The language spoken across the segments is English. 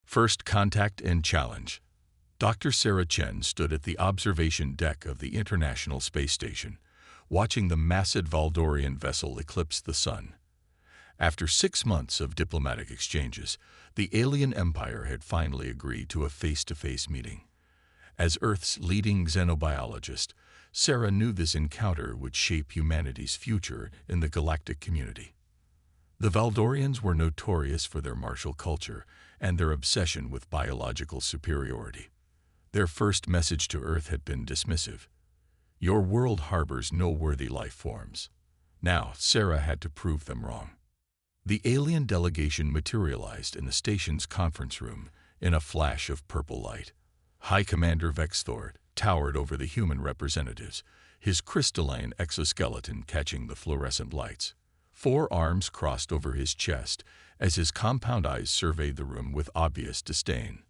First Contact and Challenge. Dr. Sarah Chen stood at the observation deck of the International Space Station, watching the massive Valdorian vessel eclipse the Sun. After 6 months of diplomatic exchanges, the alien empire had finally agreed to a face-to-face meeting. As Earth's leading xenobiologist, Sarah knew this encounter would shape humanity's future in the galactic community. The Valdorians were notorious for their martial culture and their obsession with biological superiority. Their first message to Earth had been dismissive. Your world harbors no worthy life forms. Now, Sarah had to prove them wrong. The alien delegation materialized in the station's conference room in a flash of purple light. High Commander Vexthor towered over the human representatives, his crystalline exoskeleton catching the fluorescent lights. 4 arms crossed over his chest as his compound eyes surveyed the room with obvious disdain.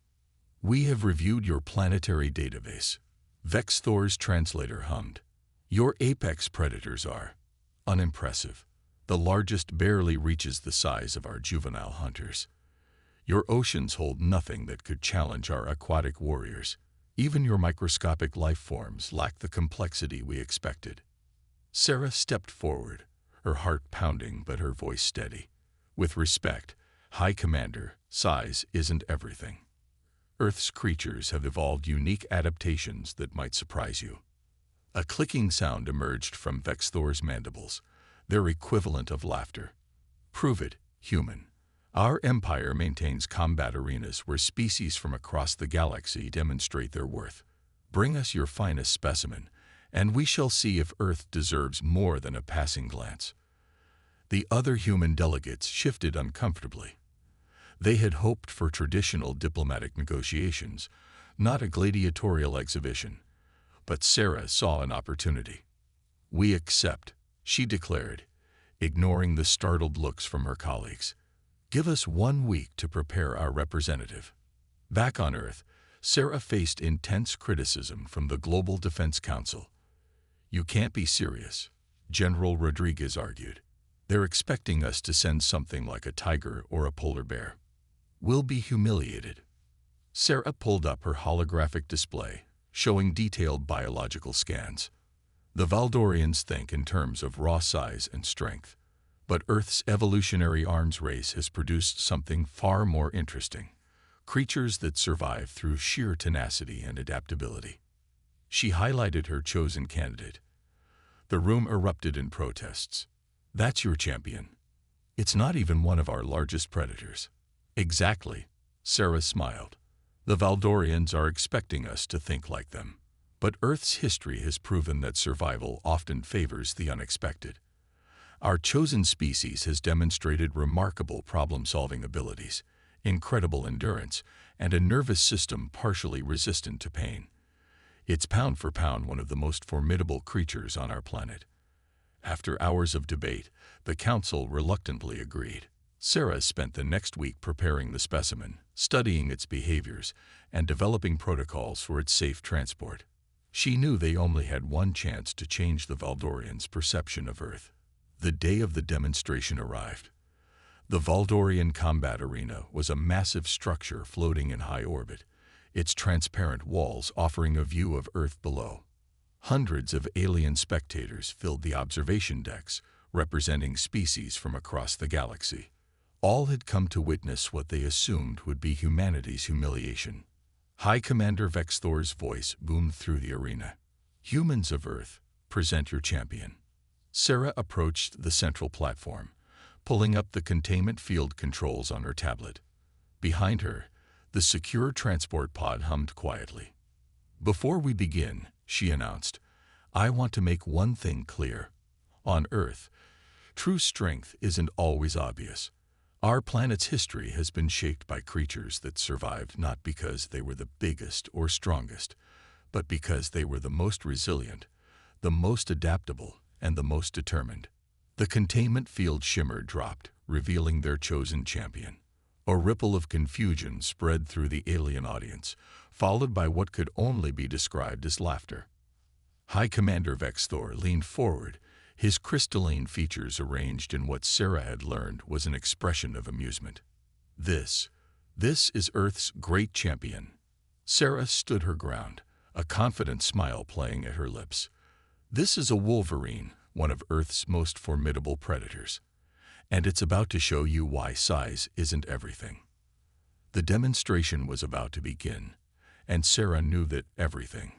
"We have reviewed your planetary database," Vexthor's translator hummed. "Your apex predators are unimpressive. The largest barely reaches the size of our juvenile hunters. Your oceans hold nothing that could challenge our aquatic warriors. Even your microscopic life forms lack the complexity we expected." Sarah stepped forward, her heart pounding but her voice steady. "With respect, High Commander, size isn't everything. Earth's creatures have evolved unique adaptations that might surprise you." A clicking sound emerged from Vexthor's mandibles, their equivalent of laughter. "Prove it, human. Our empire maintains combat arenas where species from across the galaxy demonstrate their worth. Bring us your finest specimen, and we shall see if Earth deserves more than a passing glance." The other human delegates shifted uncomfortably. They had hoped for traditional diplomatic negotiations, not a gladiatorial exhibition. But Sarah saw an opportunity. "We accept," she declared, ignoring the startled looks from her colleagues. "Give us 1 week to prepare our representative." Back on Earth, Sarah faced intense criticism from the Global Defense Council. "You can't be serious," General Rodriguez argued. "They're expecting us to send something like a tiger or a polar bear. We'll be humiliated." Sarah pulled up her holographic display, showing detailed biological scans. The Valdorians think in terms of raw size and strength, but Earth's evolutionary arms race has produced something far more interesting: creatures that survive through sheer tenacity and adaptability. She highlighted her chosen candidate. The room erupted in protests. "That's your champion. It's not even one of our largest predators." "Exactly," Sarah smiled. "The Valdorians are expecting us to think like them. But Earth's history has proven that survival often favors the unexpected. Our chosen species has demonstrated remarkable problem-solving abilities, incredible endurance, and a nervous system partially resistant to pain. It's pound for pound one of the most formidable creatures on our planet." After hours of debate, the council reluctantly agreed. Sarah spent the next week preparing the specimen, studying its behaviors, and developing protocols for its safe transport. She knew they only had one chance to change the Valdorians' perception of Earth. The day of the demonstration arrived. The Valdorian combat arena was a massive structure floating in high orbit, its transparent walls offering a view of Earth below. Hundreds of alien spectators filled the observation decks, representing species from across the galaxy. All had come to witness what they assumed would be humanity's humiliation. High Commander Vexthor's voice boomed through the arena. "Humans of Earth, present your champion." Sarah approached the central platform, pulling up the containment field controls on her tablet. Behind her, the secure transport pod hummed quietly. "Before we begin," she announced, "I want to make one thing clear. On Earth, true strength isn't always obvious. Our planet's history has been shaped by creatures that survived not because they were the biggest or strongest, but because they were the most resilient, the most adaptable, and the most determined." The containment field shimmer dropped, revealing their chosen champion. A ripple of confusion spread through the alien audience, followed by what could only be described as laughter. High Commander Vexthor leaned forward, his crystalline features arranged in what Sarah had learned was an expression of amusement. This This is Earth's great champion. Sarah stood her ground, a confident smile playing at her lips. This is a wolverine, one of Earth's most formidable predators. And it's about to show you why size isn't everything. The demonstration was about to begin, and Sarah knew that everything,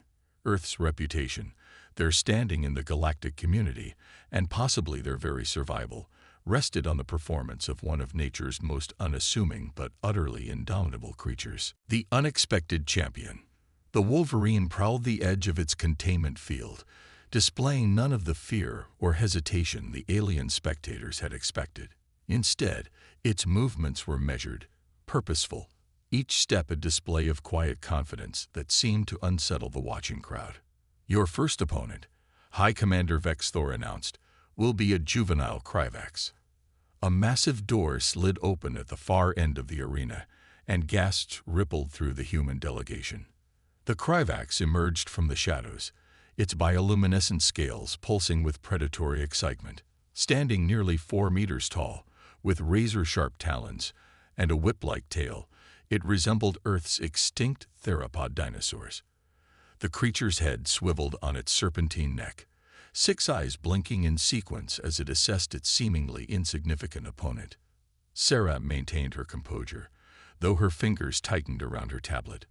Earth's reputation, their standing in the galactic community, and possibly their very survival, rested on the performance of one of nature's most unassuming but utterly indomitable creatures. The unexpected champion. The wolverine prowled the edge of its containment field, displaying none of the fear or hesitation the alien spectators had expected. Instead, its movements were measured, purposeful, each step a display of quiet confidence that seemed to unsettle the watching crowd. Your first opponent, High Commander Vex Thor announced, will be a juvenile Kryvax. A massive door slid open at the far end of the arena, and gasps rippled through the human delegation. The Kryvax emerged from the shadows, its bioluminescent scales pulsing with predatory excitement. Standing nearly 4 meters tall, with razor-sharp talons and a whip-like tail, it resembled Earth's extinct theropod dinosaurs. The creature's head swiveled on its serpentine neck, 6 eyes blinking in sequence as it assessed its seemingly insignificant opponent. Sarah maintained her composure, though her fingers tightened around her tablet.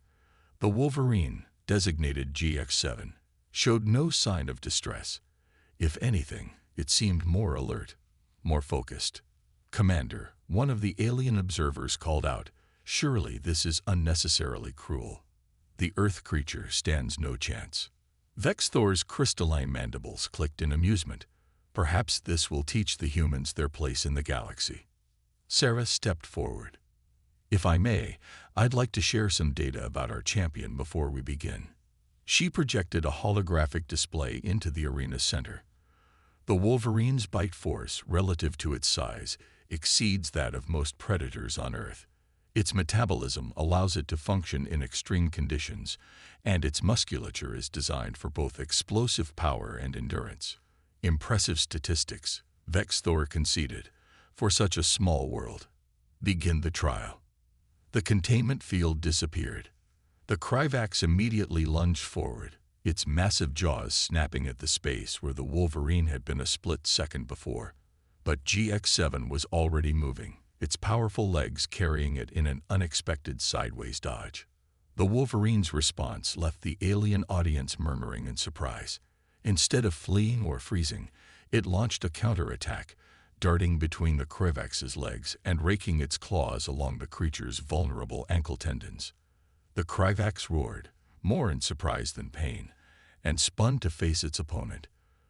The wolverine, designated GX7, showed no sign of distress. If anything, it seemed more alert, more focused. "Commander," one of the alien observers called out, "surely this is unnecessarily cruel. The Earth creature stands no chance." Vex Thor's crystalline mandibles clicked in amusement. Perhaps this will teach the humans their place in the galaxy. Sarah stepped forward. "If I may, I'd like to share some data about our champion before we begin." She projected a holographic display into the arena's center. The wolverine's bite force, relative to its size, exceeds that of most predators on Earth. Its metabolism allows it to function in extreme conditions, and its musculature is designed for both explosive power and endurance. Impressive statistics, Vex Thor conceded, for such a small world. Begin the trial. The containment field disappeared. The Kryvax immediately lunged forward, its massive jaws snapping at the space where the wolverine had been a split second before. But GX7 was already moving, its powerful legs carrying it in an unexpected sideways dodge. The wolverine's response left the alien audience murmuring in surprise. Instead of fleeing or freezing, it launched a counterattack, darting between the Kryvax's legs and raking its claws along the creature's vulnerable ankle tendons. The Kryvax roared, more in surprise than pain, and spun to face its opponent.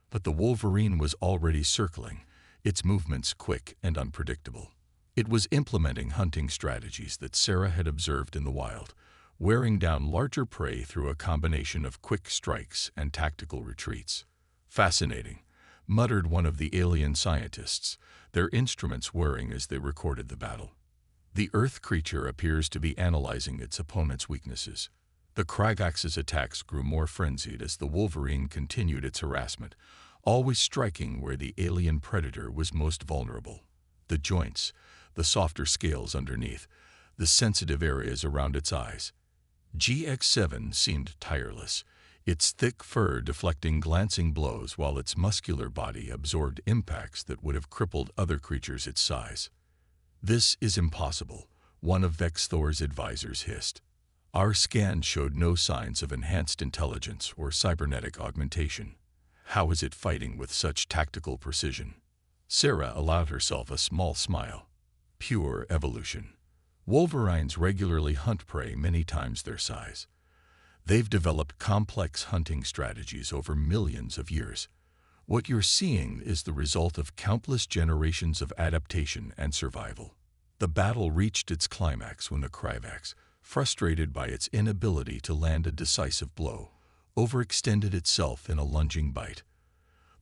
But the wolverine was already circling, its movements quick and unpredictable. It was implementing hunting strategies that Sarah had observed in the wild, wearing down larger prey through a combination of quick strikes and tactical retreats. "Fascinating," muttered one of the alien scientists, their instruments whirring as they recorded the battle. The Earth creature appears to be analyzing its opponent's weaknesses. The Kryvax's attacks grew more frenzied as the wolverine continued its harassment, always striking where the alien predator was most vulnerable. The joints, the softer scales underneath, the sensitive areas around its eyes. GX7 seemed tireless, its thick fur deflecting glancing blows while its muscular body absorbed impacts that would have crippled other creatures its size. "This is impossible," one of Vex Thor's advisors hissed. "Our scan showed no signs of enhanced intelligence or cybernetic augmentation. How is it fighting with such tactical precision?" Sarah allowed herself a small smile. "Pure evolution. Wolverines regularly hunt prey many times their size. They've developed complex hunting strategies over millions of years. What you're seeing is the result of countless generations of adaptation and survival." The battle reached its climax when the Kryvax, frustrated by its inability to land a decisive blow, overextended itself in a lunging bite.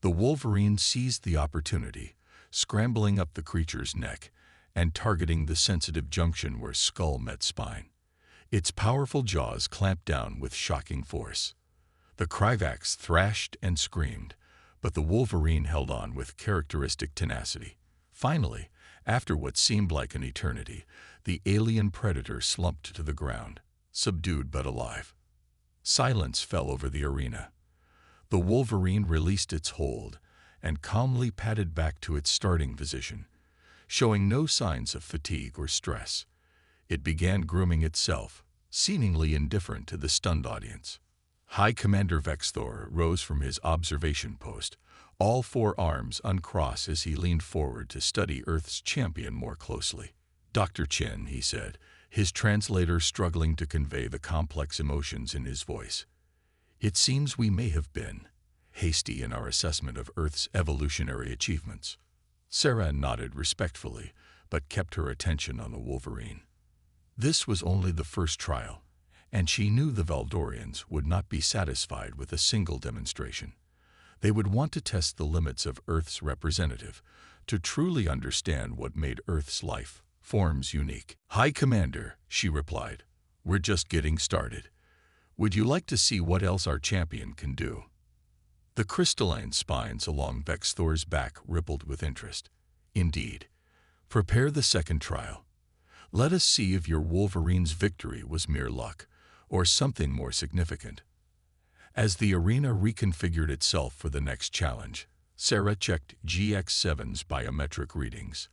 The wolverine seized the opportunity, scrambling up the creature's neck and targeting the sensitive junction where skull met spine. Its powerful jaws clamped down with shocking force. The Kryvax thrashed and screamed, but the wolverine held on with characteristic tenacity. Finally, after what seemed like an eternity, The alien predator slumped to the ground, subdued but alive. Silence fell over the arena. The wolverine released its hold and calmly padded back to its starting position, showing no signs of fatigue or stress. It began grooming itself, seemingly indifferent to the stunned audience. High Commander Vexthor rose from his observation post, all four arms uncrossed as he leaned forward to study Earth's champion more closely. "Dr. Chen," he said, his translator struggling to convey the complex emotions in his voice. "It seems we may have been hasty in our assessment of Earth's evolutionary achievements." Sarah nodded respectfully, but kept her attention on the wolverine. This was only the first trial, and she knew the Valdorians would not be satisfied with a single demonstration. They would want to test the limits of Earth's representative, to truly understand what made Earth's life forms unique. "High Commander," she replied, "we're just getting started. Would you like to see what else our champion can do?" The crystalline spines along Vexthor's back rippled with interest. "Indeed. Prepare the second trial. Let us see if your wolverine's victory was mere luck, or something more significant." As the arena reconfigured itself for the next challenge, Sarah checked GX7's biometric readings.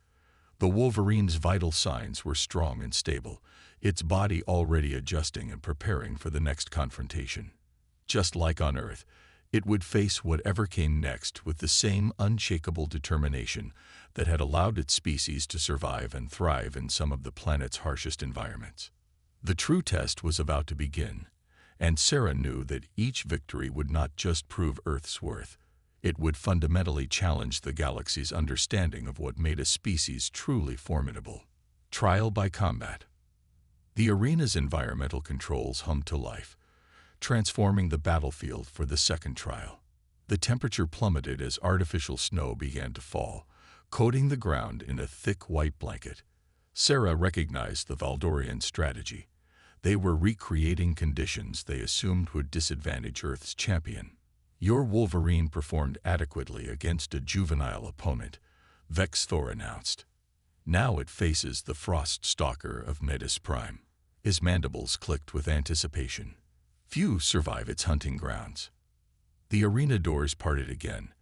The wolverine's vital signs were strong and stable, its body already adjusting and preparing for the next confrontation. Just like on Earth, it would face whatever came next with the same unshakable determination that had allowed its species to survive and thrive in some of the planet's harshest environments. The true test was about to begin, and Sarah knew that each victory would not just prove Earth's worth. It would fundamentally challenge the galaxy's understanding of what made a species truly formidable. Trial by combat. The arena's environmental controls hummed to life, transforming the battlefield for the second trial. The temperature plummeted as artificial snow began to fall, coating the ground in a thick white blanket. Sarah recognized the Valdorian strategy. They were recreating conditions they assumed would disadvantage Earth's champion. "Your wolverine performed adequately against a juvenile opponent," Vexthor announced. "Now it faces the frost stalker of Metis Prime." His mandibles clicked with anticipation. Few survive its hunting grounds. The arena doors parted again,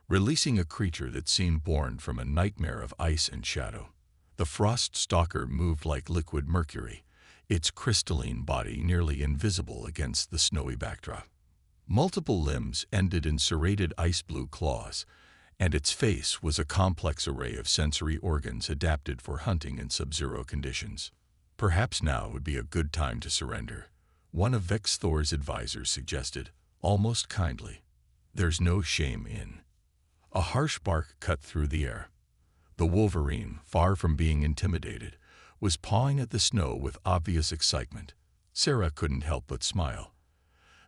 releasing a creature that seemed born from a nightmare of ice and shadow. The frost stalker moved like liquid mercury, its crystalline body nearly invisible against the snowy backdrop. Multiple limbs ended in serrated ice-blue claws, and its face was a complex array of sensory organs adapted for hunting in sub-zero conditions. "Perhaps now would be a good time to surrender," one of Vexthor's advisors suggested, almost kindly. "There's no shame in." A harsh bark cut through the air. The wolverine, far from being intimidated, was pawing at the snow with obvious excitement. Sarah couldn't help but smile.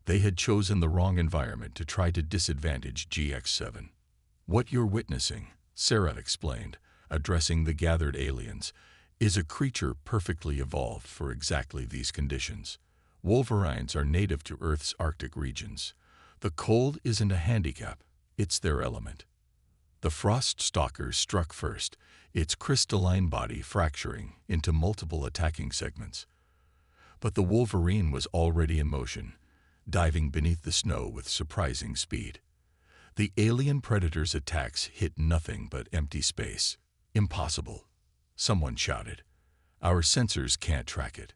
They had chosen the wrong environment to try to disadvantage GX7. "What you're witnessing," Sarah explained, addressing the gathered aliens, "is a creature perfectly evolved for exactly these conditions. Wolverines are native to Earth's Arctic regions. The cold isn't a handicap, it's their element." The frost stalker struck first, its crystalline body fracturing into multiple attacking segments. But the wolverine was already in motion, diving beneath the snow with surprising speed. The alien predator's attacks hit nothing but empty space. "Impossible," someone shouted. "Our sensors can't track it."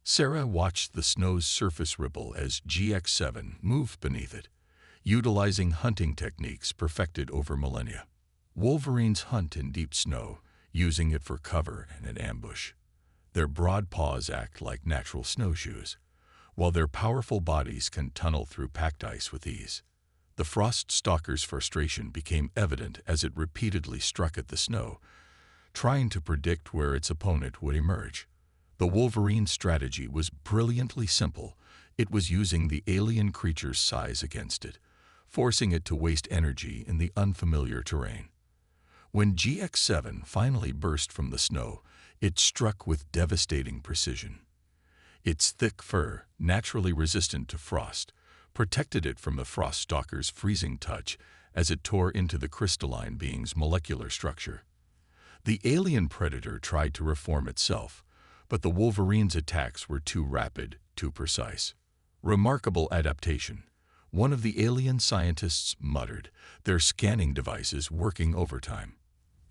Sarah watched the snow's surface ripple as GX7 moved beneath it, utilizing hunting techniques perfected over millennia. Wolverines hunt in deep snow, using it for cover and an ambush. Their broad paws act like natural snowshoes, while their powerful bodies can tunnel through packed ice with ease. The frost stalker's frustration became evident as it repeatedly struck at the snow, trying to predict where its opponent would emerge. The wolverine's strategy was brilliantly simple. It was using the alien creature's size against it, forcing it to waste energy in the unfamiliar terrain. When GX7 finally burst from the snow, it struck with devastating precision. Its thick fur, naturally resistant to frost, protected it from the frost stalker's freezing touch as it tore into the crystalline being's molecular structure. The alien predator tried to reform itself, but the wolverine's attacks were too rapid, too precise. Remarkable adaptation, one of the alien scientists muttered, their scanning devices working overtime.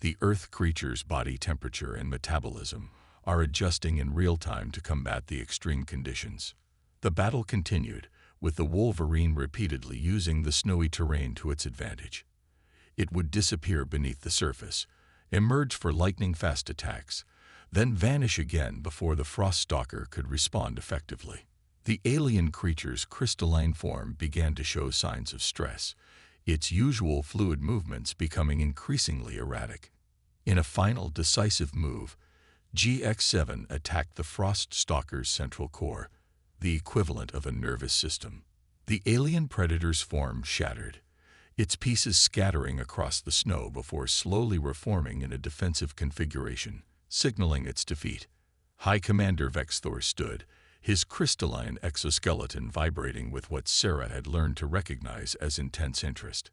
The Earth creature's body temperature and metabolism are adjusting in real time to combat the extreme conditions. The battle continued, with the wolverine repeatedly using the snowy terrain to its advantage. It would disappear beneath the surface, emerge for lightning-fast attacks, then vanish again before the frost stalker could respond effectively. The alien creature's crystalline form began to show signs of stress, its usual fluid movements becoming increasingly erratic. In a final decisive move, GX7 attacked the frost stalker's central core, the equivalent of a nervous system. The alien predator's form shattered, its pieces scattering across the snow before slowly reforming in a defensive configuration, signaling its defeat. High Commander Vexthor stood, his crystalline exoskeleton vibrating with what Sarah had learned to recognize as intense interest.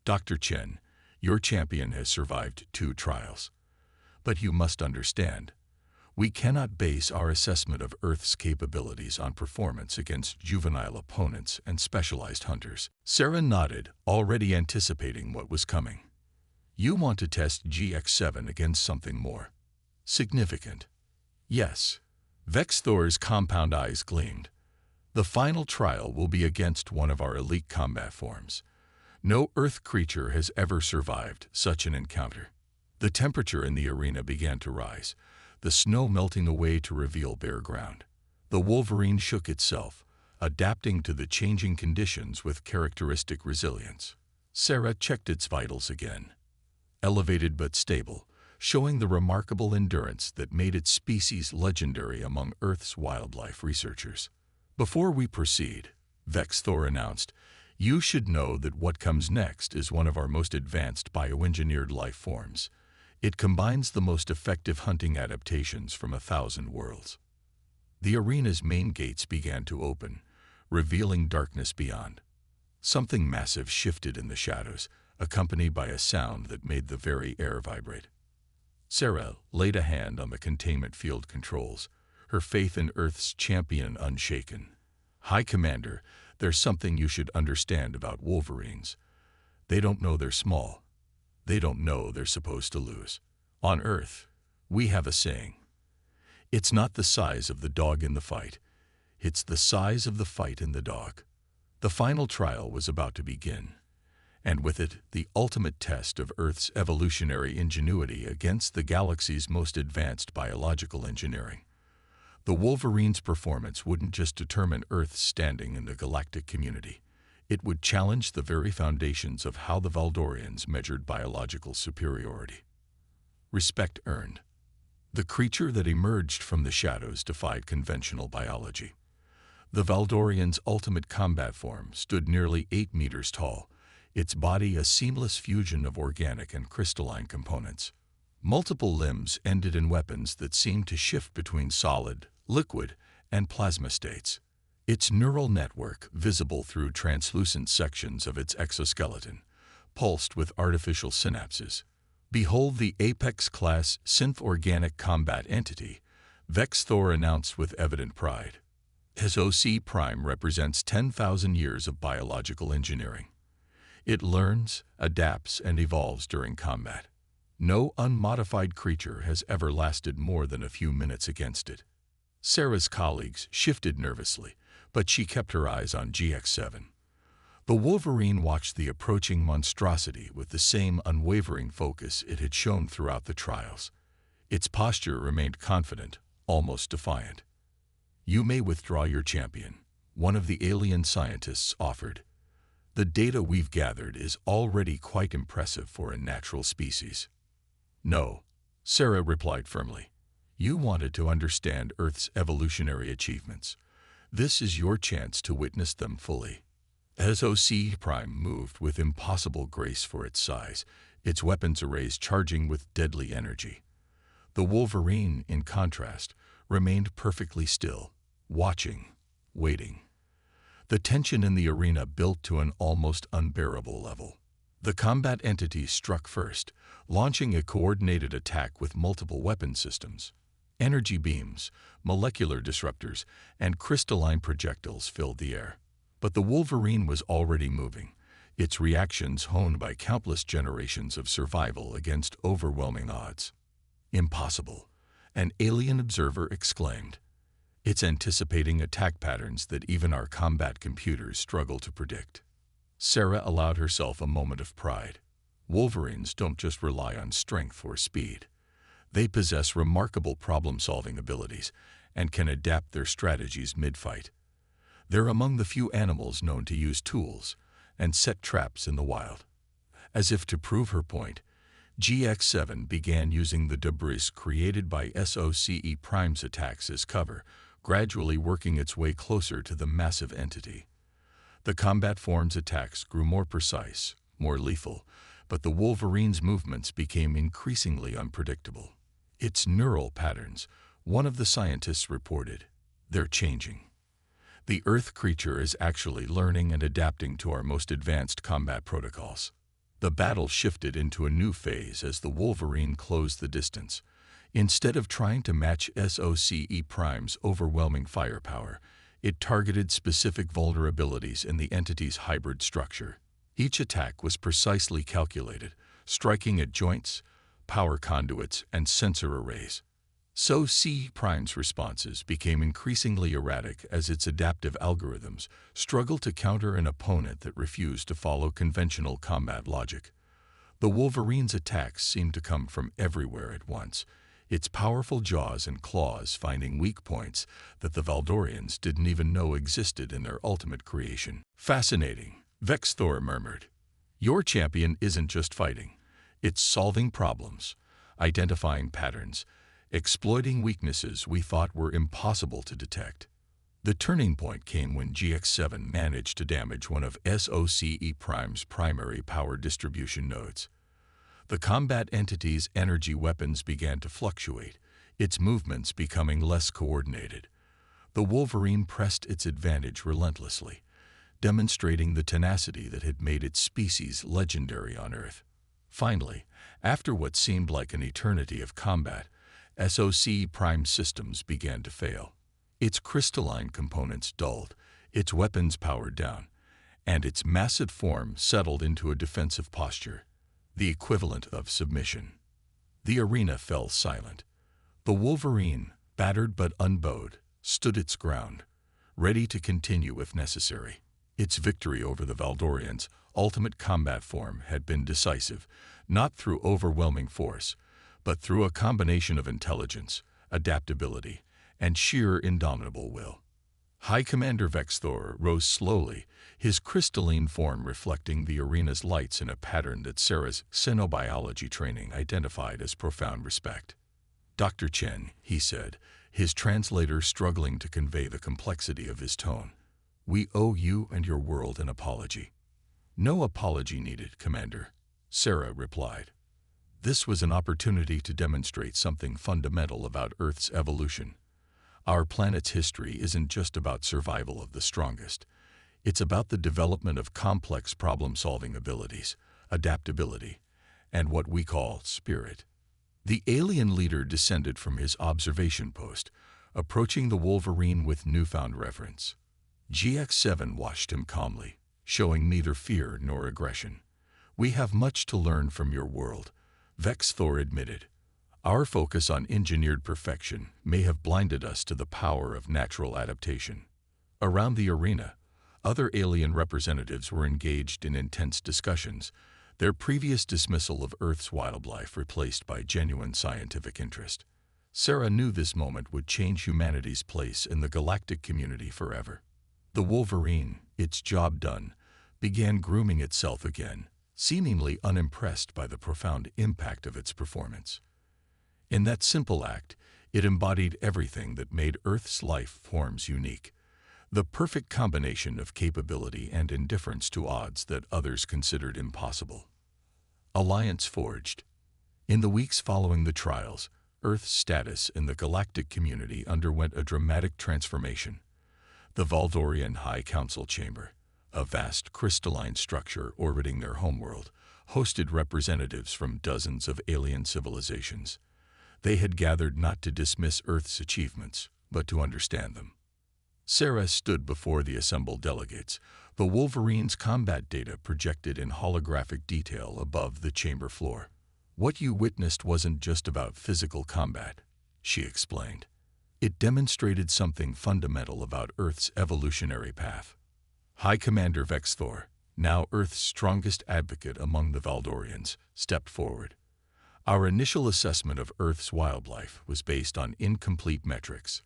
Dr. Chen, your champion has survived 2 trials. But you must understand, we cannot base our assessment of Earth's capabilities on performance against juvenile opponents and specialized hunters. Sarah nodded, already anticipating what was coming. You want to test GX7 against something more significant. Yes. Vexthor's compound eyes gleamed. The final trial will be against one of our elite combat forms. No Earth creature has ever survived such an encounter. The temperature in the arena began to rise, the snow melting away to reveal bare ground. The wolverine shook itself, adapting to the changing conditions with characteristic resilience. Sarah checked its vitals again. Elevated but stable, showing the remarkable endurance that made its species legendary among Earth's wildlife researchers. Before we proceed, Vexthor announced, you should know that what comes next is one of our most advanced bioengineered life forms. It combines the most effective hunting adaptations from 1,000 worlds. The arena's main gates began to open, revealing darkness beyond. Something massive shifted in the shadows, accompanied by a sound that made the very air vibrate. Sarah laid a hand on the containment field controls, her faith in Earth's champion unshaken. High Commander, there's something you should understand about wolverines. They don't know they're small. They don't know they're supposed to lose. On Earth, we have a saying. It's not the size of the dog in the fight. It's the size of the fight in the dog. The final trial was about to begin, and with it, the ultimate test of Earth's evolutionary ingenuity against the galaxy's most advanced biological engineering. The wolverine's performance wouldn't just determine Earth's standing in the galactic community. It would challenge the very foundations of how the Valdorians measured biological superiority. Respect earned. The creature that emerged from the shadows defied conventional biology. The Valdorian's ultimate combat form stood nearly 8 meters tall, its body a seamless fusion of organic and crystalline components. Multiple limbs ended in weapons that seemed to shift between solid, liquid, and plasma states. Its neural network, visible through translucent sections of its exoskeleton, pulsed with artificial synapses. Behold the Apex-class synth-organic combat entity, Vexthor announced with evident pride. SOC Prime represents 10,000 years of biological engineering. It learns, adapts, and evolves during combat. No unmodified creature has ever lasted more than a few minutes against it. Sarah's colleagues shifted nervously, but she kept her eyes on GX7. The wolverine watched the approaching monstrosity with the same unwavering focus it had shown throughout the trials. Its posture remained confident, almost defiant. You may withdraw your champion, one of the alien scientists offered. The data we've gathered is already quite impressive for a natural species. No, Sarah replied firmly. You wanted to understand Earth's evolutionary achievements. This is your chance to witness them fully. SOC Prime moved with impossible grace for its size, its weapons arrays charging with deadly energy. The wolverine, in contrast, remained perfectly still, watching, waiting. The tension in the arena built to an almost unbearable level. The combat entity struck first, launching a coordinated attack with multiple weapon systems. Energy beams, molecular disruptors, and crystalline projectiles filled the air. But the Wolverine was already moving, its reactions honed by countless generations of survival against overwhelming odds. Impossible, an alien observer exclaimed. It's anticipating attack patterns that even our combat computers struggle to predict. Sarah allowed herself a moment of pride. Wolverines don't just rely on strength or speed. They possess remarkable problem-solving abilities and can adapt their strategies mid-fight. They're among the few animals known to use tools and set traps in the wild. As if to prove her point, GX7 began using the debris created by SOCE Prime's attacks as cover, gradually working its way closer to the massive entity. The combat form's attacks grew more precise, more lethal, but the Wolverine's movements became increasingly unpredictable. Its neural patterns, one of the scientists reported, they're changing. The Earth creature is actually learning and adapting to our most advanced combat protocols. The battle shifted into a new phase as the Wolverine closed the distance. Instead of trying to match SOCE Prime's overwhelming firepower, it targeted specific vulnerabilities in the entity's hybrid structure. Each attack was precisely calculated, striking at joints, power conduits, and sensor arrays. So C Prime's responses became increasingly erratic as its adaptive algorithms struggled to counter an opponent that refused to follow conventional combat logic. The Wolverine's attacks seemed to come from everywhere at once, its powerful jaws and claws finding weak points that the Valdorians didn't even know existed in their ultimate creation. Fascinating, Vexthor murmured. Your champion isn't just fighting. It's solving problems, identifying patterns, exploiting weaknesses we thought were impossible to detect. The turning point came when GX7 managed to damage one of SOCE Prime's primary power distribution nodes. The combat entity's energy weapons began to fluctuate, its movements becoming less coordinated. The Wolverine pressed its advantage relentlessly, demonstrating the tenacity that had made its species legendary on Earth. Finally, after what seemed like an eternity of combat, SOCE Prime systems began to fail. Its crystalline components dulled, its weapons powered down, and its massive form settled into a defensive posture, the equivalent of submission. The arena fell silent. The Wolverine, battered but unbowed, stood its ground, ready to continue if necessary. Its victory over the Valdorians' ultimate combat form had been decisive, not through overwhelming force, but through a combination of intelligence, adaptability, and sheer indomitable will. High Commander Vexthor rose slowly, his crystalline form reflecting the arena's lights in a pattern that Sarah's xenobiology training identified as profound respect. Dr. Chen, he said, his translator struggling to convey the complexity of his tone, we owe you and your world an apology. No apology needed, Commander, Sarah replied. This was an opportunity to demonstrate something fundamental about Earth's evolution. Our planet's history isn't just about survival of the strongest. It's about the development of complex problem-solving abilities, adaptability, and what we call spirit. The alien leader descended from his observation post, approaching the Wolverine with newfound reverence. GX7 watched him calmly, showing neither fear nor aggression. We have much to learn from your world, Vexthor admitted. Our focus on engineered perfection may have blinded us to the power of natural adaptation. Around the arena, other alien representatives were engaged in intense discussions, their previous dismissal of Earth's wildlife replaced by genuine scientific interest. Sarah knew this moment would change humanity's place in the galactic community forever. The Wolverine, its job done, began grooming itself again, seemingly unimpressed by the profound impact of its performance. In that simple act, it embodied everything that made Earth's life forms unique, the perfect combination of capability and indifference to odds that others considered impossible. Alliance forged. In the weeks following the trials, Earth's status in the galactic community underwent a dramatic transformation. The Valdorian High Council Chamber, a vast crystalline structure orbiting their homeworld, hosted representatives from dozens of alien civilizations. They had gathered not to dismiss Earth's achievements, but to understand them. Sarah stood before the assembled delegates, the Wolverine's combat data projected in holographic detail above the chamber floor. "What you witnessed wasn't just about physical combat," she explained. "It demonstrated something fundamental about Earth's evolutionary path." High Commander Vexthor, now Earth's strongest advocate among the Valdorians, stepped forward. "Our initial assessment of Earth's wildlife was based on incomplete metrics.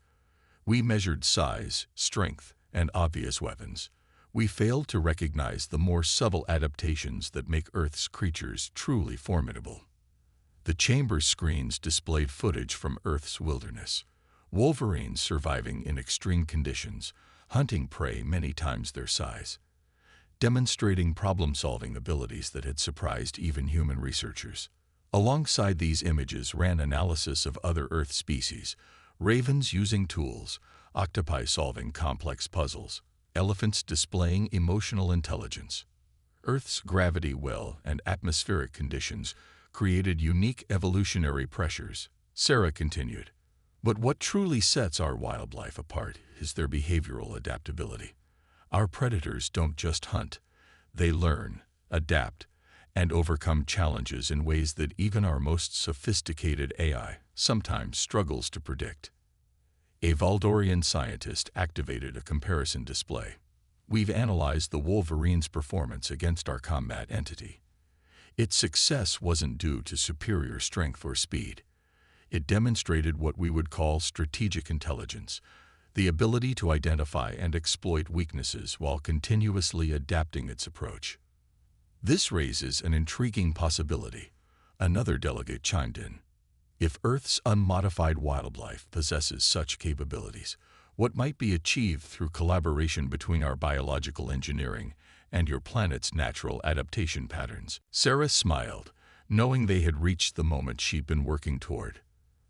We measured size, strength, and obvious weapons. We failed to recognize the more subtle adaptations that make Earth's creatures truly formidable." The chamber screens displayed footage from Earth's wilderness. Wolverines surviving in extreme conditions, hunting prey many times their size, demonstrating problem-solving abilities that had surprised even human researchers. Alongside these images ran analysis of other Earth species: ravens using tools, octopi solving complex puzzles, elephants displaying emotional intelligence. Earth's gravity well and atmospheric conditions created unique evolutionary pressures, Sarah continued. "But what truly sets our wildlife apart is their behavioral adaptability. Our predators don't just hunt, they learn, adapt, and overcome challenges in ways that even our most sophisticated AI sometimes struggles to predict." A Valdorian scientist activated a comparison display. "We've analyzed the Wolverine's performance against our combat entity. Its success wasn't due to superior strength or speed. It demonstrated what we would call strategic intelligence, the ability to identify and exploit weaknesses while continuously adapting its approach." "This raises an intriguing possibility," another delegate chimed in. "If Earth's unmodified wildlife possesses such capabilities, what might be achieved through collaboration between our biological engineering and your planet's natural adaptation patterns?" Sarah smiled, knowing they had reached the moment she'd been working toward.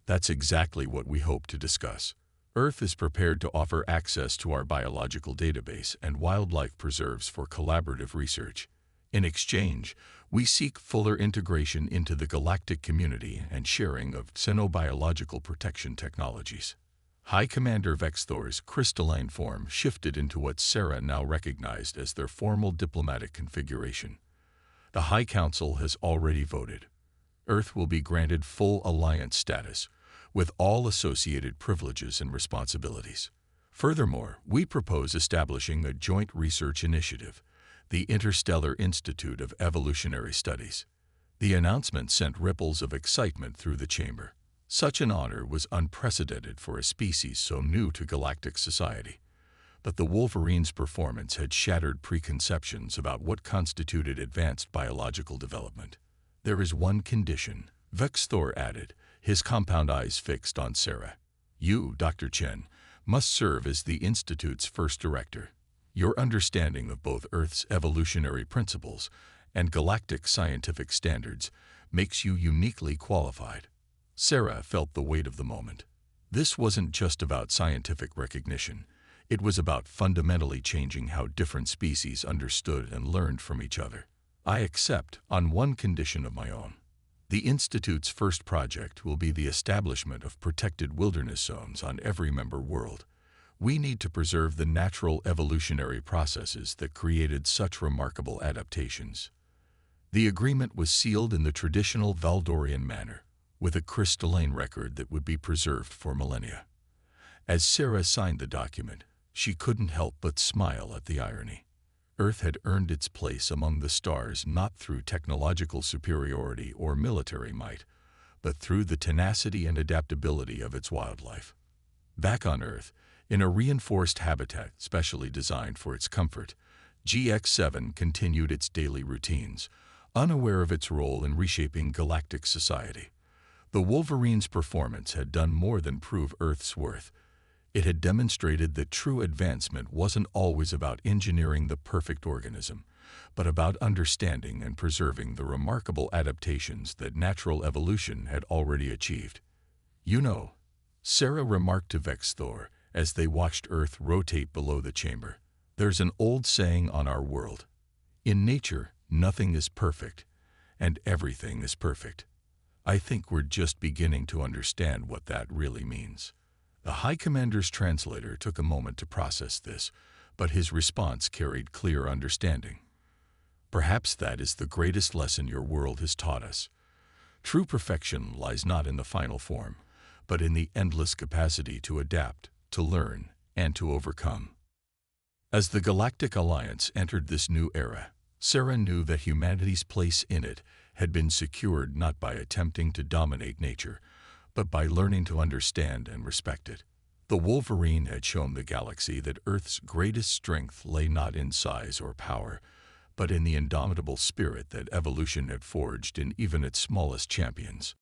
"That's exactly what we hope to discuss. Earth is prepared to offer access to our biological database and wildlife preserves for collaborative research. In exchange, we seek fuller integration into the galactic community and sharing of xenobiological protection technologies." High Commander Vexthor's crystalline form shifted into what Sarah now recognized as their formal diplomatic configuration. "The High Council has already voted. Earth will be granted full alliance status, with all associated privileges and responsibilities. Furthermore, we propose establishing a joint research initiative, the Interstellar Institute of Evolutionary Studies." The announcement sent ripples of excitement through the chamber. Such an honor was unprecedented for a species so new to galactic society. But the Wolverine's performance had shattered preconceptions about what constituted advanced biological development. "There is one condition," Vexthor added, his compound eyes fixed on Sarah. "You, Dr. Chen, must serve as the Institute's first director. Your understanding of both Earth's evolutionary principles and galactic scientific standards makes you uniquely qualified." Sarah felt the weight of the moment. This wasn't just about scientific recognition. It was about fundamentally changing how different species understood and learned from each other. "I accept, on one condition of my own. The Institute's first project will be the establishment of protected wilderness zones on every member world. We need to preserve the natural evolutionary processes that created such remarkable adaptations." The agreement was sealed in the traditional Valdorian manner, with a crystalline record that would be preserved for millennia. As Sarah signed the document, she couldn't help but smile at the irony. Earth had earned its place among the stars not through technological superiority or military might, but through the tenacity and adaptability of its wildlife. Back on Earth, in a reinforced habitat specially designed for its comfort, GX-7 continued its daily routines, unaware of its role in reshaping galactic society. The Wolverine's performance had done more than prove Earth's worth. It had demonstrated that true advancement wasn't always about engineering the perfect organism, but about understanding and preserving the remarkable adaptations that natural evolution had already achieved. "You know," Sarah remarked to Vexthor as they watched Earth rotate below the chamber, "there's an old saying on our world. In nature, nothing is perfect, and everything is perfect. I think we're just beginning to understand what that really means. The High Commander's translator took a moment to process this, but his response carried clear understanding. Perhaps that is the greatest lesson your world has taught us. True perfection lies not in the final form, but in the endless capacity to adapt, to learn, and to overcome. As the Galactic Alliance entered this new era, Sarah knew that humanity's place in it had been secured not by attempting to dominate nature, but by learning to understand and respect it. The Wolverine had shown the galaxy that Earth's greatest strength lay not in size or power, but in the indomitable spirit that evolution had forged in even its smallest champions.